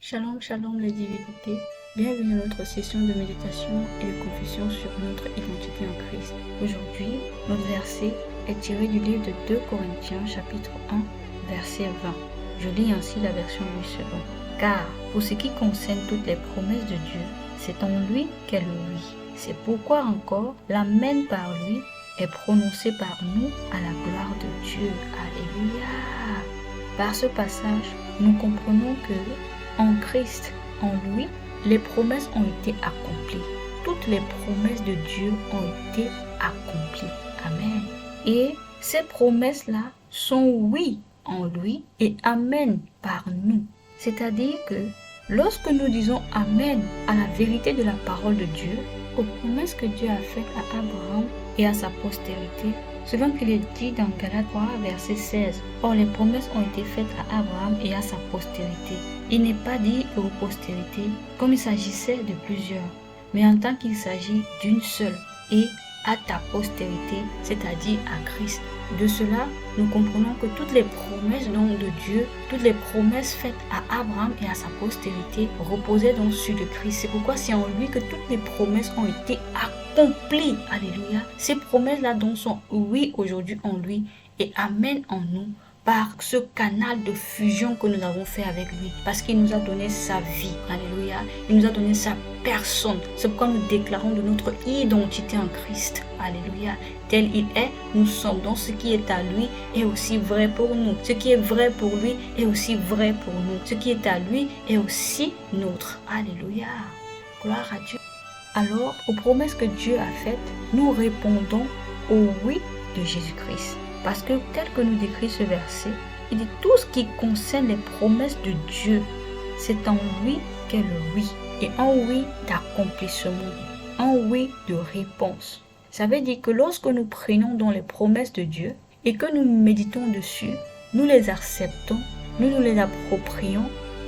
Shalom, shalom les divinités. Bienvenue à notre session de méditation et de confession sur notre identité en Christ. Aujourd'hui, notre verset est tiré du livre de 2 Corinthiens chapitre 1, verset 20. Je lis ainsi la version Louis II. Car pour ce qui concerne toutes les promesses de Dieu, c'est en lui qu'est le oui. C'est pourquoi encore l'amen par lui est prononcé par nous à la gloire de Dieu. Alléluia. Par ce passage, nous comprenons que en Christ, en lui, les promesses ont été accomplies. Toutes les promesses de Dieu ont été accomplies. Amen. Et ces promesses-là sont oui en lui et amen par nous. C'est-à-dire que lorsque nous disons amen à la vérité de la parole de Dieu, aux promesses que Dieu a faites à Abraham et à sa postérité, selon qu'il est dit dans Galates 3, verset 16. Or, les promesses ont été faites à Abraham et à sa postérité. Il n'est pas dit aux postérités comme il s'agissait de plusieurs, mais en tant qu'il s'agit d'une seule et à ta postérité, c'est-à-dire à Christ. De cela, nous comprenons que toutes les promesses donc de Dieu, toutes les promesses faites à Abraham et à sa postérité reposaient donc sur le Christ. C'est pourquoi c'est en lui que toutes les promesses ont été accomplies. Alléluia. Ces promesses-là donc sont oui aujourd'hui en lui et amen en nous, par ce canal de fusion que nous avons fait avec lui. Parce qu'il nous a donné sa vie. Alléluia. Il nous a donné sa personne. C'est pourquoi nous déclarons de notre identité en Christ. Alléluia. Tel il est, nous sommes. Donc ce qui est à lui est aussi vrai pour nous. Ce qui est vrai pour lui est aussi vrai pour nous. Ce qui est à lui est aussi nôtre. Alléluia. Gloire à Dieu. Alors, aux promesses que Dieu a faites, nous répondons au oui de Jésus-Christ. Parce que tel que nous décrit ce verset, il dit tout ce qui concerne les promesses de Dieu, c'est en lui qu'est le oui. Et en oui d'accomplissement, en oui de réponse. Ça veut dire que lorsque nous prenons dans les promesses de Dieu et que nous méditons dessus, nous les acceptons, nous nous les approprions,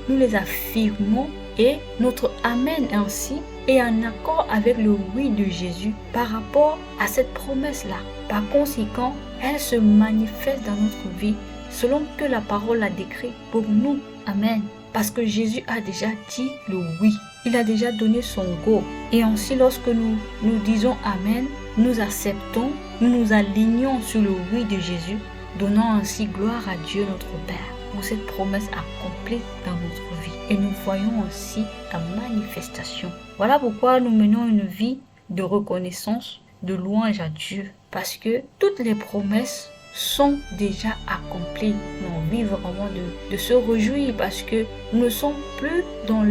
nous les affirmons et notre amen ainsi est en accord avec le oui de Jésus par rapport à cette promesse-là. Par conséquent, elle se manifeste dans notre vie selon que la parole l'a décrit pour nous. Amen. Parce que Jésus a déjà dit le oui. Il a déjà donné son go. Et ainsi, lorsque nous disons amen, nous acceptons, nous nous alignons sur le oui de Jésus, donnant ainsi gloire à Dieu notre Père pour cette promesse accomplie dans notre vie. Et nous voyons aussi la manifestation. Voilà pourquoi nous menons une vie de reconnaissance, de louange à Dieu. Parce que toutes les promesses sont déjà accomplies. Nous avons envie vraiment de se réjouir parce que nous ne sommes plus dans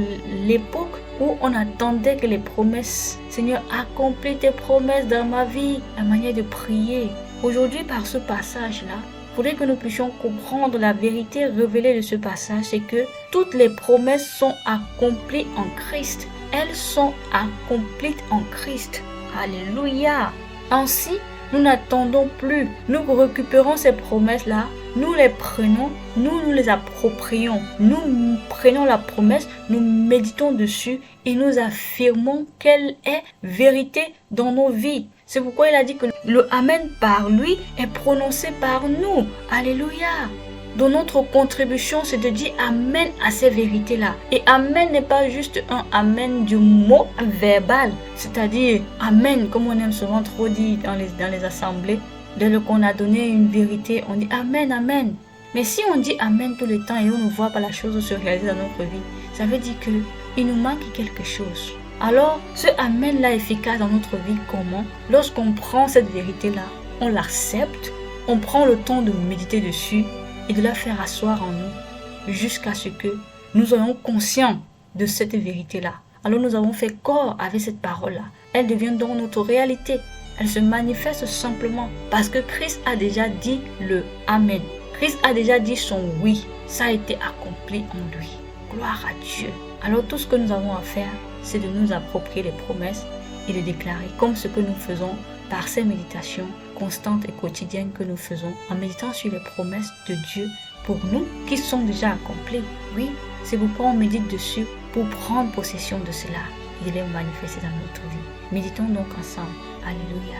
l'époque où on attendait que les promesses, Seigneur, accomplis tes promesses dans ma vie, la manière de prier. Aujourd'hui, par ce passage-là, il faudrait que nous puissions comprendre la vérité révélée de ce passage, c'est que toutes les promesses sont accomplies en Christ. Elles sont accomplies en Christ. Alléluia. Ainsi, nous n'attendons plus. Nous récupérons ces promesses-là, nous les prenons, nous les approprions. Nous prenons la promesse, nous méditons dessus et nous affirmons qu'elle est vérité dans nos vies. C'est pourquoi il a dit que le amen par lui est prononcé par nous. Alléluia. Donc notre contribution, c'est de dire amen à ces vérités-là. Et amen n'est pas juste un amen du mot verbal. C'est-à-dire amen, comme on aime souvent trop dire dans les assemblées. Dès qu'on a donné une vérité, on dit amen, amen. Mais si on dit amen tout le temps et on ne voit pas la chose se réaliser dans notre vie, ça veut dire qu'il nous manque quelque chose. Alors, ce amen-là efficace dans notre vie, comment? Lorsqu'on prend cette vérité-là, on l'accepte, on prend le temps de méditer dessus, et de la faire asseoir en nous jusqu'à ce que nous soyons conscients de cette vérité-là. Alors nous avons fait corps avec cette parole-là. Elle devient donc notre réalité. Elle se manifeste simplement parce que Christ a déjà dit le Amen. Christ a déjà dit son oui. Ça a été accompli en lui. Gloire à Dieu. Alors tout ce que nous avons à faire, c'est de nous approprier les promesses et de déclarer comme ce que nous faisons par ces méditations constantes et quotidiennes que nous faisons en méditant sur les promesses de Dieu pour nous qui sont déjà accomplies. Oui, c'est pourquoi on médite dessus pour prendre possession de cela et de les manifester dans notre vie. Méditons donc ensemble. Alléluia.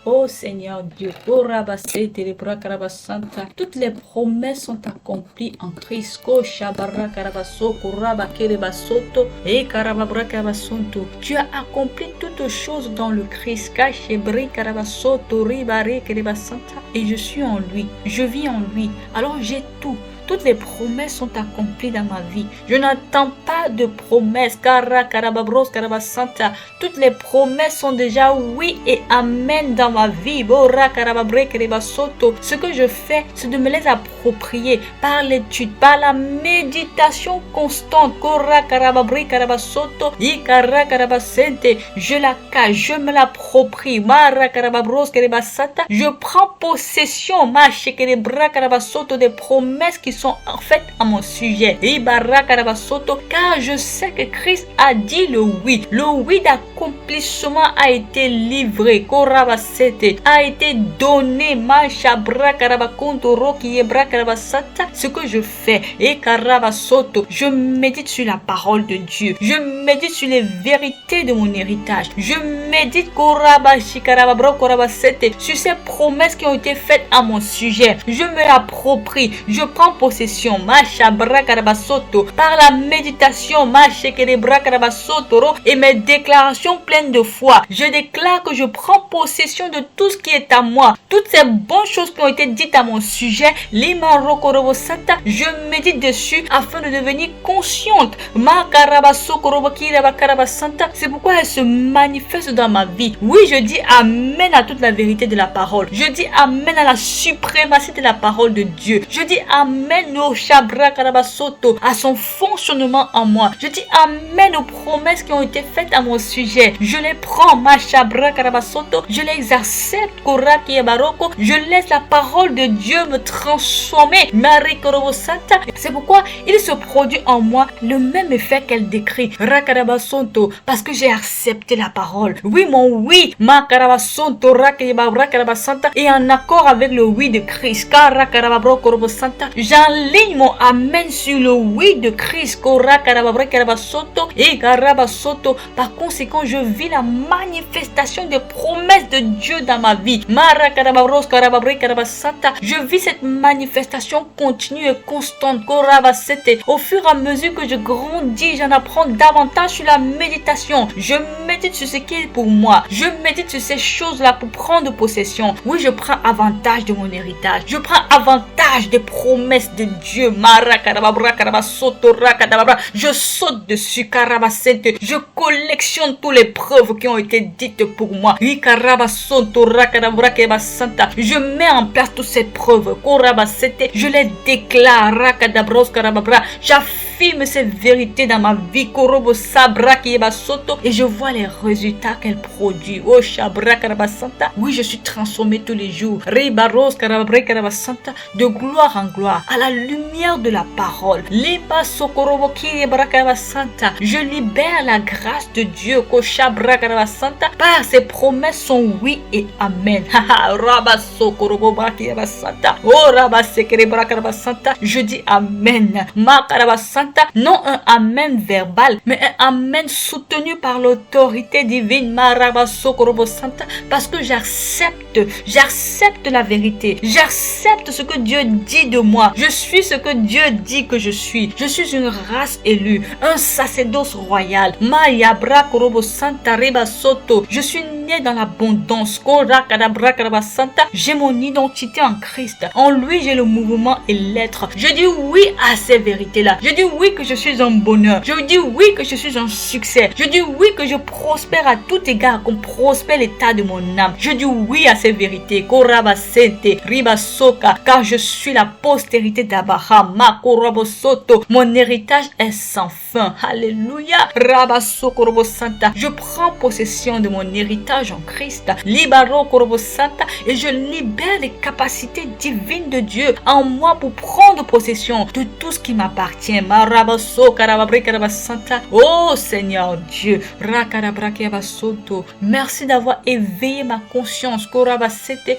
Oh Seigneur Dieu, toutes les promesses sont accomplies en Christ. Tu as accompli toutes choses dans le Christ. Et je suis en lui, je vis en lui. Alors j'ai tout. Toutes les promesses sont accomplies dans ma vie. Je n'attends pas de promesses. Toutes les promesses sont déjà oui et amen dans ma vie. Ce que je fais, c'est de me les approprier par l'étude, par la méditation constante. Je la cache, je me l'approprie. Je prends possession des promesses qui sont faites à mon sujet. Car je sais que Christ a dit le oui. Le oui d'accomplissement a été livré. A été donné. Ce que je fais. Je médite sur la parole de Dieu. Je médite sur les vérités de mon héritage. Je médite sur ces promesses qui ont été faites à mon sujet. Je me l'approprie. Je prends possession par la méditation et mes déclarations pleines de foi. Je déclare que je prends possession de tout ce qui est à moi. Toutes ces bonnes choses qui ont été dites à mon sujet, je médite dessus afin de devenir consciente. C'est pourquoi elle se manifeste dans ma vie. Oui, je dis amen à toute la vérité de la parole. Je dis amen à la suprématie de la parole de Dieu. Je dis amen à son fonctionnement en moi. Je dis amen aux promesses qui ont été faites à mon sujet. Je les prends, je les accepte, je laisse la parole de Dieu me transformer. C'est pourquoi il se produit en moi le même effet qu'elle décrit. Parce que j'ai accepté la parole. Oui, mon oui, est en accord avec le oui de Christ. J'enligne mon amen sur le oui de Christ. Par conséquent, je vis la manifestation des promesses de Dieu dans ma vie. Je vis cette manifestation continue et constante. Au fur et à mesure que je grandis, j'en apprends davantage sur la méditation. Je médite sur ce qui est pour moi. Je médite sur ces choses-là pour prendre possession. Oui, je prends avantage de mon héritage. Je prends avantage des promesses de Dieu. Je saute dessus. Je collectionne toutes les preuves qui ont été dites pour moi. Je mets en place toutes ces preuves. Je les déclare. J'affirme ces vérités dans ma vie. Et je vois les résultats qu'elle produit. Oui, je suis transformé tous les jours. De gloire en gloire. À la lumière de la parole. Je libère la grâce de Dieu. Par ses promesses sont oui et amen. Je dis amen. Non un amen verbal, mais un amen soutenu par l'autorité divine. Parce que j'accepte la vérité. J'accepte ce que Dieu dit de moi. Je suis ce que Dieu dit que je suis. Je suis une race élue, un sacerdoce royal. Je suis né dans l'abondance. J'ai mon identité en Christ. En lui, j'ai le mouvement et l'être. Je dis oui à ces vérités-là. Je dis oui que je suis un bonheur. Je dis oui que je suis un succès. Je dis oui que je prospère à tout égard, qu'on prospère l'état de mon âme. Je dis oui à ces vérités. Car je suis la postérité d'Abraham. Mon héritage est sans fin. Alléluia. Je prends possession de mon héritage en Christ. Et je libère les capacités divines de Dieu en moi pour prendre possession de tout ce qui m'appartient. Oh Seigneur Dieu, merci d'avoir éveillé ma conscience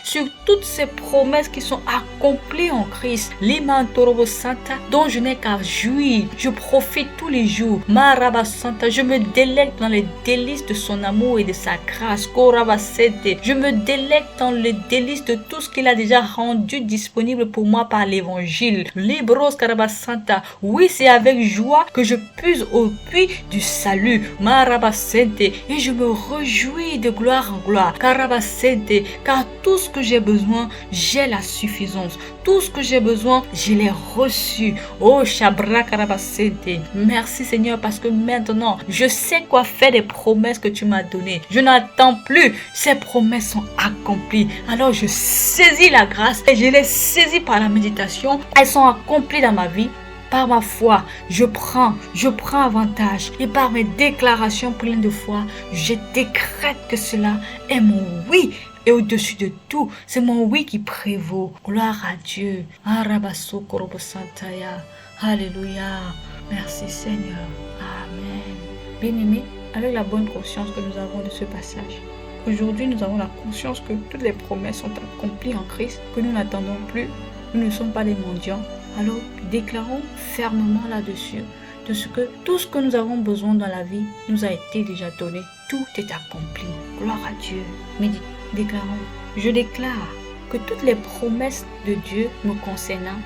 sur toutes ces promesses qui sont accomplies accompli en Christ. Limantorobo Santa, dont je n'ai qu'à jouir. Je profite tous les jours. Maraba Santa, je me délecte dans les délices de son amour et de sa grâce. Koraba Sete, je me délecte dans les délices de tout ce qu'il a déjà rendu disponible pour moi par l'évangile. Libros Karaba Santa, oui, c'est avec joie que je puise au puits du salut. Maraba Sete, et je me réjouis de gloire en gloire. Karaba Sete, car tout ce que j'ai besoin, j'ai la suffisance. Tout ce que j'ai besoin, je l'ai reçu. Oh, Shabra Karabasete. Merci Seigneur parce que maintenant, je sais quoi faire des promesses que tu m'as données. Je n'attends plus. Ces promesses sont accomplies. Alors je saisis la grâce et je les saisis par la méditation. Elles sont accomplies dans ma vie. Par ma foi, je prends avantage. Et par mes déclarations pleines de foi, je décrète que cela est mon oui. Et au-dessus de tout, c'est mon oui qui prévaut. Gloire à Dieu. Arabaso Korobo Santaya. Alléluia. Merci Seigneur. Amen. Bien-aimés, avec la bonne conscience que nous avons de ce passage, aujourd'hui nous avons la conscience que toutes les promesses sont accomplies en Christ, que nous n'attendons plus, nous ne sommes pas des mendiants. Alors déclarons fermement là-dessus de ce que tout ce que nous avons besoin dans la vie nous a été déjà donné. Tout est accompli. Gloire à Dieu. Déclarons. Je déclare que toutes les promesses de Dieu me concernant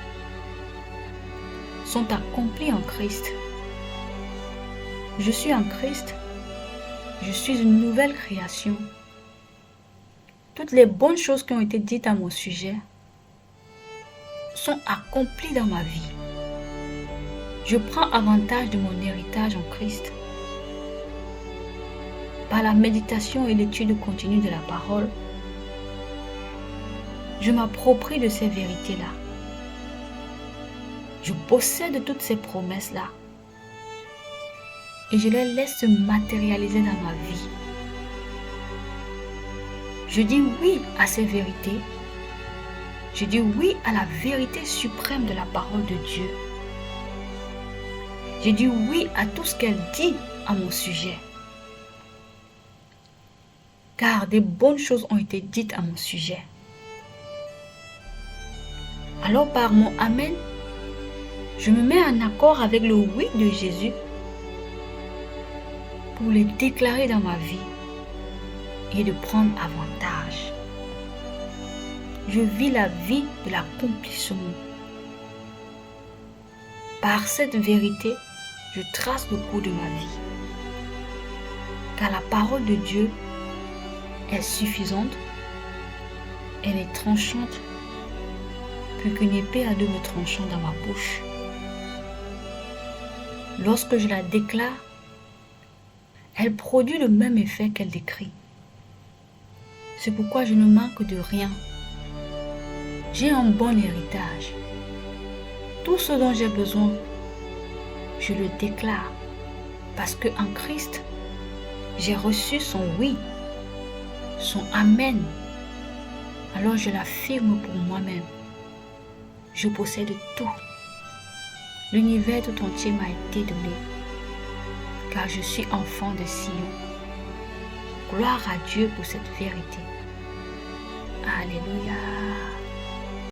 sont accomplies en Christ. Je suis en Christ. Je suis une nouvelle création. Toutes les bonnes choses qui ont été dites à mon sujet sont accomplies dans ma vie. Je prends avantage de mon héritage en Christ. Par la méditation et l'étude continue de la parole, je m'approprie de ces vérités-là. Je possède toutes ces promesses-là. Et je les laisse se matérialiser dans ma vie. Je dis oui à ces vérités. Je dis oui à la vérité suprême de la parole de Dieu. Je dis oui à tout ce qu'elle dit à mon sujet. Car des bonnes choses ont été dites à mon sujet. Alors par mon Amen, je me mets en accord avec le oui de Jésus pour les déclarer dans ma vie et de prendre avantage. Je vis la vie de l'accomplissement. Par cette vérité, je trace le cours de ma vie. Car la parole de Dieu est suffisante, elle est tranchante, plus qu'une épée à double tranchant dans ma bouche. Lorsque je la déclare, elle produit le même effet qu'elle décrit. C'est pourquoi je ne manque de rien. J'ai un bon héritage. Tout ce dont j'ai besoin, je le déclare. Parce qu'en Christ, j'ai reçu son oui, son Amen. Alors je l'affirme pour moi-même. Je possède tout. L'univers tout entier m'a été donné. Car je suis enfant de Sion. Gloire à Dieu pour cette vérité. Alléluia.